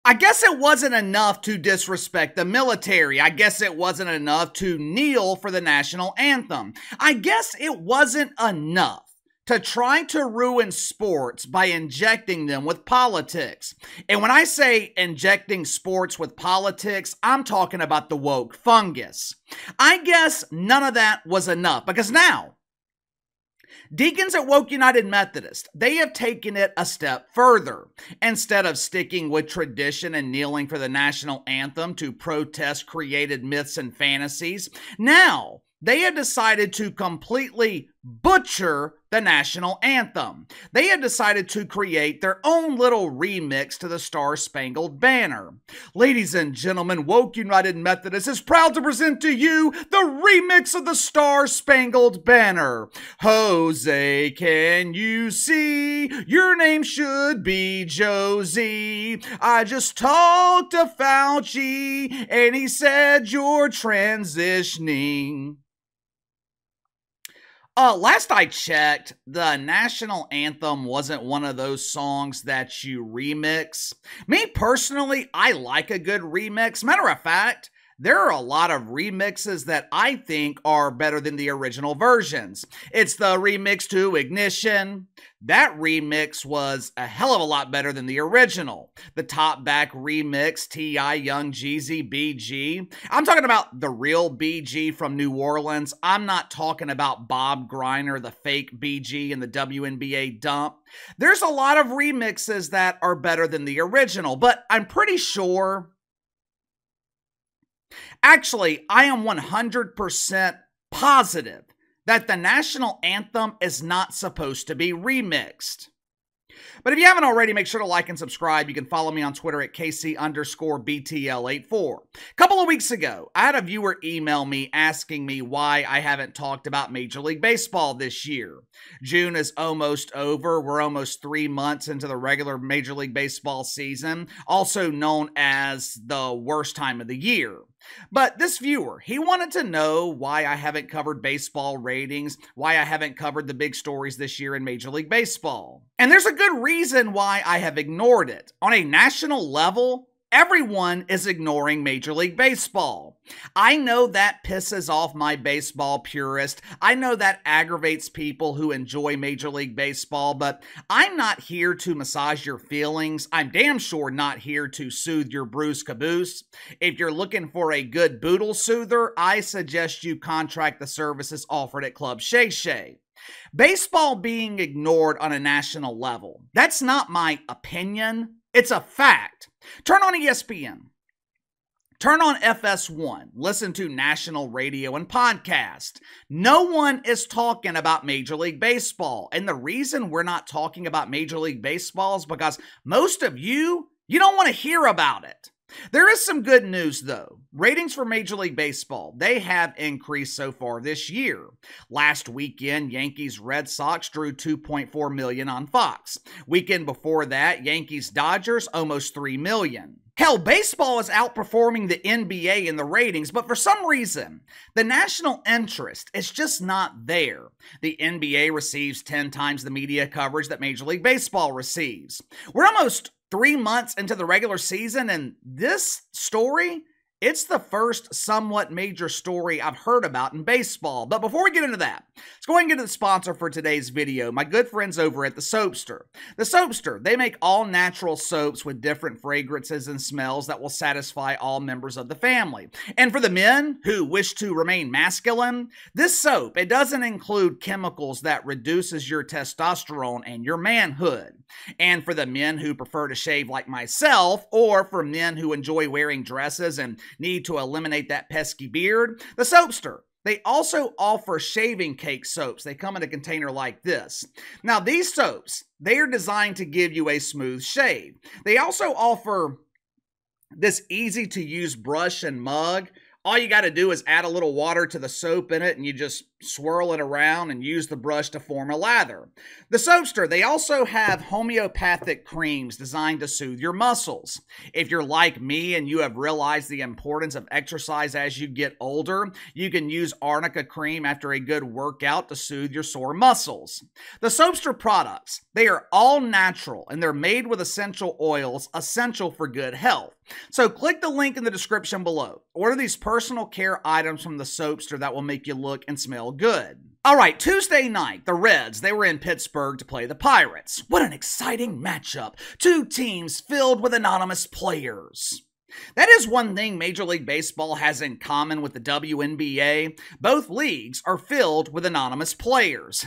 I guess it wasn't enough to disrespect the military. I guess it wasn't enough to kneel for the national anthem. I guess it wasn't enough to try to ruin sports by injecting them with politics. And when I say injecting sports with politics, I'm talking about the woke fungus. I guess none of that was enough, because now, deacons at Woke United Methodist, they have taken it a step further. Instead of sticking with tradition and kneeling for the national anthem to protest created myths and fantasies, now they have decided to completely butcher the national anthem. They have decided to create their own little remix to the Star-Spangled Banner. Ladies and gentlemen, Woke United Methodist is proud to present to you the remix of the Star-Spangled Banner. Jose, can you see? Your name should be Josie. I just talked to Fauci, and he said you're transitioning. Last I checked, the national anthem wasn't one of those songs that you remix. Me personally, I like a good remix. Matter of fact, there are a lot of remixes that I think are better than the original versions. It's the remix to Ignition. That remix was a hell of a lot better than the original. The Top Back remix, T.I., Young Jeezy, BG. I'm talking about the real BG from New Orleans. I'm not talking about Bob Griner, the fake BG in the WNBA dump. There's a lot of remixes that are better than the original, but I'm pretty sure... Actually, I am 100% positive that the national anthem is not supposed to be remixed. But if you haven't already, make sure to like and subscribe. You can follow me on Twitter at KC_BTL84. A couple of weeks ago, I had a viewer email me asking me why I haven't talked about Major League Baseball this year. June is almost over. We're almost 3 months into the regular Major League Baseball season, also known as the worst time of the year. But this viewer, he wanted to know why I haven't covered baseball ratings, why I haven't covered the big stories this year in Major League Baseball. And there's a good reason why I have ignored it. On a national level, everyone is ignoring Major League Baseball. I know that pisses off my baseball purist. I know that aggravates people who enjoy Major League Baseball, but I'm not here to massage your feelings. I'm damn sure not here to soothe your bruised caboose. If you're looking for a good boodle soother, I suggest you contract the services offered at Club Shay Shay. Baseball being ignored on a national level, that's not my opinion. It's a fact. Turn on ESPN. Turn on FS1. Listen to national radio and podcast. No one is talking about Major League Baseball. And the reason we're not talking about Major League Baseball is because most of you don't want to hear about it. There is some good news, though. Ratings for Major League Baseball, they have increased so far this year. Last weekend, Yankees-Red Sox drew 2.4 million on Fox. Weekend before that, Yankees-Dodgers, almost 3 million. Hell, baseball is outperforming the NBA in the ratings, but for some reason, the national interest is just not there. The NBA receives 10 times the media coverage that Major League Baseball receives. We're almost 3 months into the regular season, and this story, it's the first somewhat major story I've heard about in baseball. But before we get into that, let's go ahead and get to the sponsor for today's video, my good friends over at The Soapster. The Soapster, they make all natural soaps with different fragrances and smells that will satisfy all members of the family. And for the men who wish to remain masculine, this soap, it doesn't include chemicals that reduces your testosterone and your manhood. And for the men who prefer to shave like myself, or for men who enjoy wearing dresses and need to eliminate that pesky beard, the Soapster, they also offer shaving cake soaps. They come in a container like this. Now, these soaps, they are designed to give you a smooth shave. They also offer this easy-to-use brush and mug. All you got to do is add a little water to the soap in it, and you just swirl it around and use the brush to form a lather. The Soapster, they also have homeopathic creams designed to soothe your muscles. If you're like me and you have realized the importance of exercise as you get older, you can use arnica cream after a good workout to soothe your sore muscles. The Soapster products, they are all natural and they're made with essential oils essential for good health. So click the link in the description below. Order these personal care items from the Soapster that will make you look and smell good. All right, Tuesday night, the Reds, they were in Pittsburgh to play the Pirates. What an exciting matchup. Two teams filled with anonymous players. That is one thing Major League Baseball has in common with the WNBA. Both leagues are filled with anonymous players.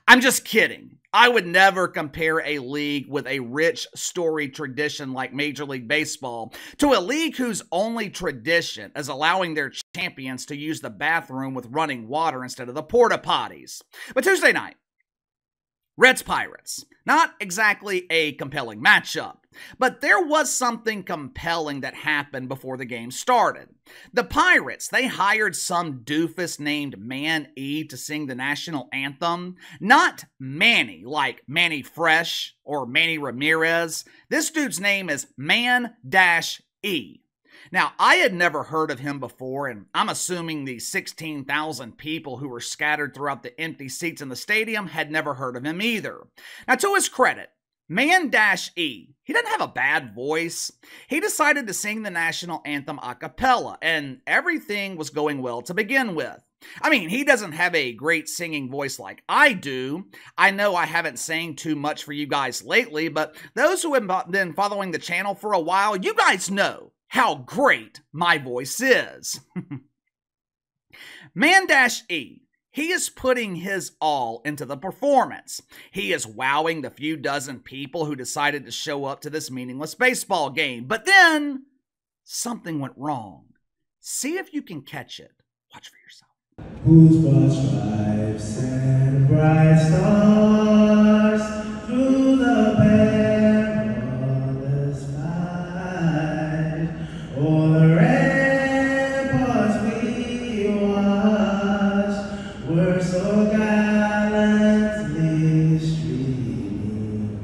I'm just kidding. I would never compare a league with a rich, storied tradition like Major League Baseball to a league whose only tradition is allowing their champions to use the bathroom with running water instead of the porta potties. But Tuesday night, Reds Pirates. Not exactly a compelling matchup, but there was something compelling that happened before the game started. The Pirates, they hired some doofus named Man E to sing the national anthem. Not Manny, like Manny Fresh or Manny Ramirez. This dude's name is Man-E. Now, I had never heard of him before, and I'm assuming the 16,000 people who were scattered throughout the empty seats in the stadium had never heard of him either. Now, to his credit, Man-E, he doesn't have a bad voice. He decided to sing the national anthem a cappella, and everything was going well to begin with. I mean, he doesn't have a great singing voice like I do. I know I haven't sang too much for you guys lately, but those who have been following the channel for a while, you guys know how great my voice is. Man-E, he is putting his all into the performance. He is wowing the few dozen people who decided to show up to this meaningless baseball game. But then, something went wrong. See if you can catch it. Watch for yourself. Whose broad stripes and bright stars through the perilous night, o'er the ramparts we watched were so gallantly streaming,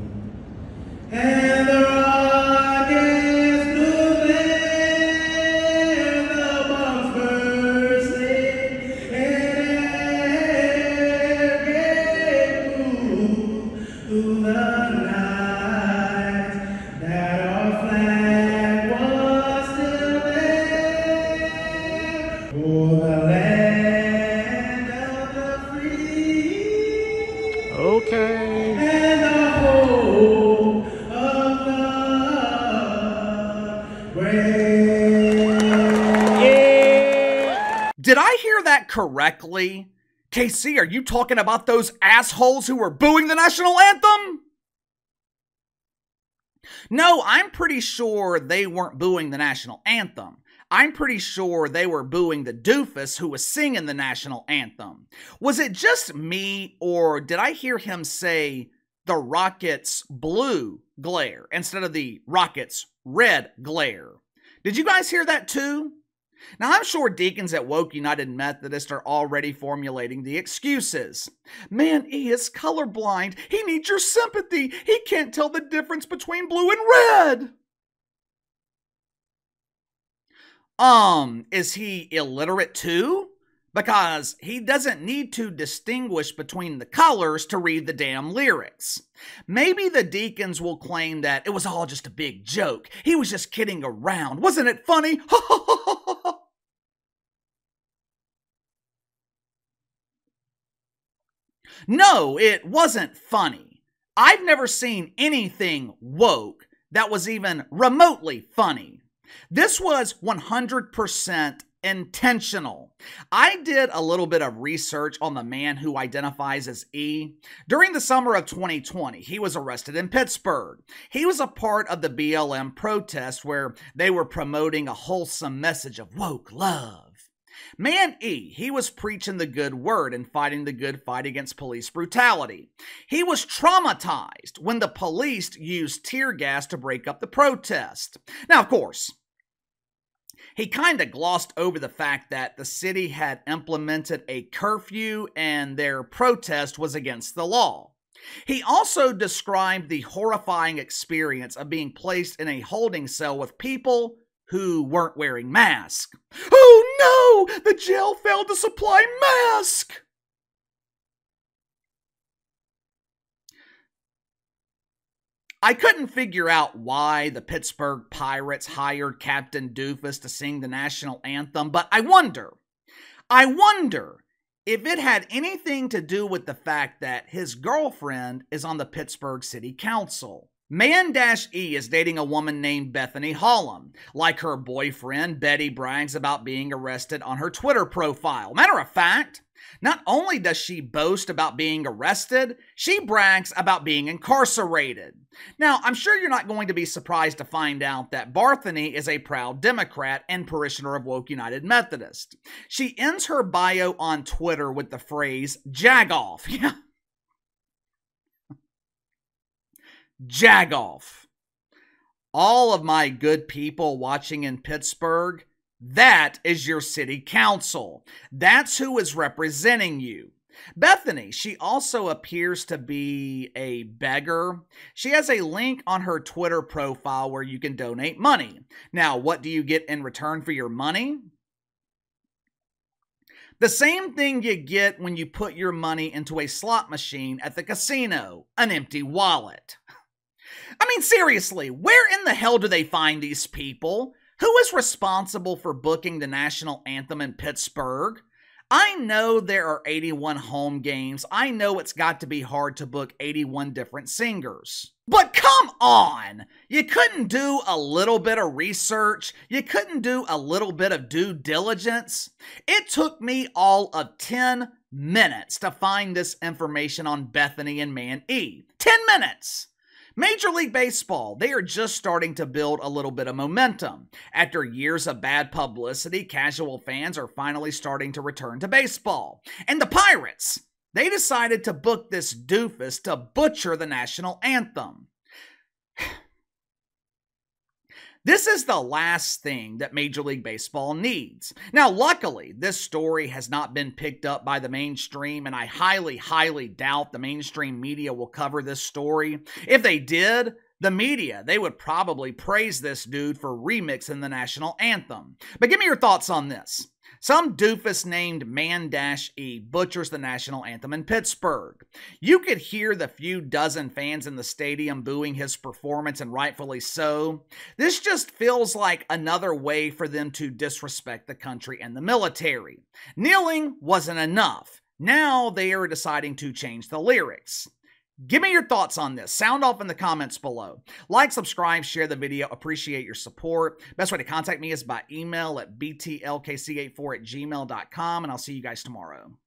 and the rockets blew there, the bombs bursting, and air gave proof through the night that our flag was still there, for the land of the free. Okay. And the hope of the brave. Yeah. Did I hear that correctly? KC, are you talking about those assholes who were booing the national anthem? No, I'm pretty sure they weren't booing the national anthem. I'm pretty sure they were booing the doofus who was singing the national anthem. Was it just me, or did I hear him say the Rockets' blue glare instead of the Rockets' red glare? Did you guys hear that too? Now, I'm sure deacons at Woke United Methodist are already formulating the excuses. Man-E is colorblind. He needs your sympathy. He can't tell the difference between blue and red. Is he illiterate too? Because he doesn't need to distinguish between the colors to read the damn lyrics. Maybe the deacons will claim that it was all just a big joke. He was just kidding around. Wasn't it funny? No, it wasn't funny. I've never seen anything woke that was even remotely funny. This was 100% intentional. I did a little bit of research on the man who identifies as E. During the summer of 2020, he was arrested in Pittsburgh. He was a part of the BLM protest where they were promoting a wholesome message of woke love. Man-E, he was preaching the good word and fighting the good fight against police brutality. He was traumatized when the police used tear gas to break up the protest. Now, of course, He kind of glossed over the fact that the city had implemented a curfew and their protest was against the law. He also described the horrifying experience of being placed in a holding cell with people who weren't wearing masks. Oh no! The jail failed to supply masks! I couldn't figure out why the Pittsburgh Pirates hired Captain Doofus to sing the national anthem, but I wonder if it had anything to do with the fact that his girlfriend is on the Pittsburgh City Council. Man-E is dating a woman named Bethany Holland. Like her boyfriend, Betty brags about being arrested on her Twitter profile. Matter of fact, not only does she boast about being arrested, she brags about being incarcerated. Now, I'm sure you're not going to be surprised to find out that Barthany is a proud Democrat and parishioner of Woke United Methodist. She ends her bio on Twitter with the phrase, "Jagoff." Yeah. Jagoff. All of my good people watching in Pittsburgh, that is your city council. That's who is representing you. Bethany, she also appears to be a beggar. She has a link on her Twitter profile where you can donate money. Now, what do you get in return for your money? The same thing you get when you put your money into a slot machine at the casino, an empty wallet. I mean, seriously, where in the hell do they find these people? Who is responsible for booking the national anthem in Pittsburgh? I know there are 81 home games. I know it's got to be hard to book 81 different singers. But come on! You couldn't do a little bit of research? You couldn't do a little bit of due diligence? It took me all of 10 minutes to find this information on Bethany and Man-E. 10 minutes! Major League Baseball, they are just starting to build a little bit of momentum. After years of bad publicity, casual fans are finally starting to return to baseball. And the Pirates, they decided to book this doofus to butcher the national anthem. This is the last thing that Major League Baseball needs. Now, luckily, this story has not been picked up by the mainstream, and I highly, highly doubt the mainstream media will cover this story. If they did, the media, they would probably praise this dude for remixing the national anthem. But give me your thoughts on this. Some doofus named Man-E butchers the national anthem in Pittsburgh. You could hear the few dozen fans in the stadium booing his performance, and rightfully so. This just feels like another way for them to disrespect the country and the military. Kneeling wasn't enough. Now they are deciding to change the lyrics. Give me your thoughts on this. Sound off in the comments below. Like, subscribe, share the video. Appreciate your support. Best way to contact me is by email at btlkc84@gmail.com, and I'll see you guys tomorrow.